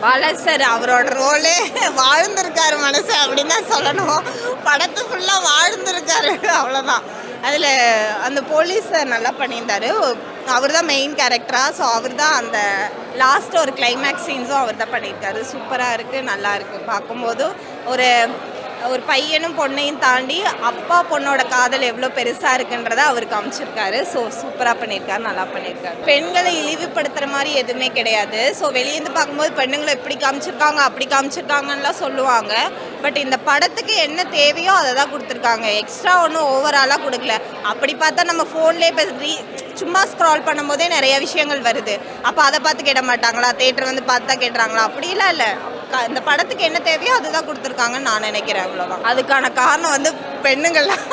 Bala sir அவரோட ரோலே வாழ்ந்திருக்காரு மனசு அப்படின்னு தான் சொல்லணும். படத்து ஃபுல்லாக வாழ்ந்திருக்காரு அவ்வளோதான். அதில் அந்த போலீஸ் நல்லா பண்ணியிருந்தாரு. அவர் தான் மெயின் கேரக்டராக. ஸோ அவர் தான் அந்த லாஸ்ட் ஒரு கிளைமேக்ஸ் சீன்ஸும் அவர் தான் பண்ணியிருக்காரு. சூப்பராக இருக்குது, நல்லா இருக்குது. பார்க்கும்போது ஒரு ஒரு பையனும் பொண்ணையும் தாண்டி அப்பா பொண்ணோட காதல் எவ்வளோ பெருசாக இருக்குன்றதை அவர் காமிச்சிருக்காரு. ஸோ சூப்பராக பண்ணியிருக்காரு, நல்லா பண்ணியிருக்காரு. பெண்களை இழிவுபடுத்துகிற மாதிரி எதுவுமே கிடையாது. ஸோ வெளியேருந்து பார்க்கும்போது பெண்ணுங்களை எப்படி காமிச்சிருக்காங்க அப்படி காமிச்சிருக்காங்கலாம் சொல்லுவாங்க. பட் இந்த படத்துக்கு என்ன தேவையோ அதை தான் கொடுத்துருக்காங்க. எக்ஸ்ட்ரா ஒன்றும் ஓவராலாக கொடுக்கல. அப்படி பார்த்தா நம்ம ஃபோன்லேயே இப்போ சும்மா ஸ்க்ரால் பண்ணும்போதே நிறைய விஷயங்கள் வருது. அப்போ அதை பார்த்து கேட்ட மாட்டாங்களா? தேட்டர் வந்து பார்த்து தான் கேட்டுறாங்களா? அப்படிலாம் இல்லை. இந்த படத்துக்கு என்ன தேவையோ அதுதான் கொடுத்துருக்காங்கன்னு நான் நினைக்கிறேன். அவ்வளோதான். அதுக்கான காரணம் வந்து பெண்ணுங்கள்லாம்.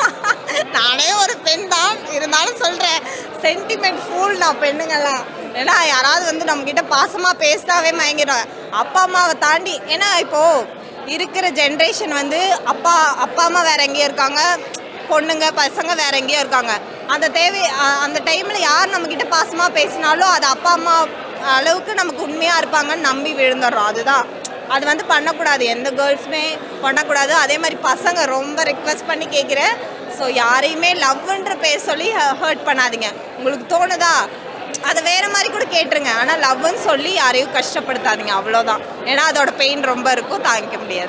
நானே ஒரு பெண் தான், இருந்தாலும் சொல்கிறேன், சென்டிமெண்ட் ஃபுல் நான் பெண்ணுங்கள்லாம். ஏன்னா யாராவது வந்து நம்மக்கிட்ட பாசமாக பேசினாவே மயங்கிடும். அப்பா அம்மாவை தாண்டி. ஏன்னா இப்போது இருக்கிற ஜென்ரேஷன் வந்து அப்பா அம்மா வேறு எங்கேயோ இருக்காங்க, பொண்ணுங்க பசங்க வேறு எங்கேயோ இருக்காங்க. அந்த டைமில் யார் நம்மக்கிட்ட பாசமாக பேசினாலும் அது அப்பா அம்மா அளவுக்கு நமக்கு உண்மையாக இருப்பாங்கன்னு நம்பி விழுந்துடுறோம். அதுதான் அது வந்து பண்ணக்கூடாது. எந்த கேர்ள்ஸுமே பண்ணக்கூடாது. அதே மாதிரி பசங்க ரொம்ப ரிக்வெஸ்ட் பண்ணி கேட்குறேன். ஸோ யாரையுமே லவ்ன்ற பேர் சொல்லி ஹர்ட் பண்ணாதீங்க. உங்களுக்கு தோணுதா அதை வேறு மாதிரி கூட கேட்டுருங்க. ஆனால் லவ்னு சொல்லி யாரையும் கஷ்டப்படுத்தாதீங்க. அவ்வளோதான். ஏன்னா அதோட பெயின் ரொம்ப இருக்கும், தாங்கிக்க முடியாது.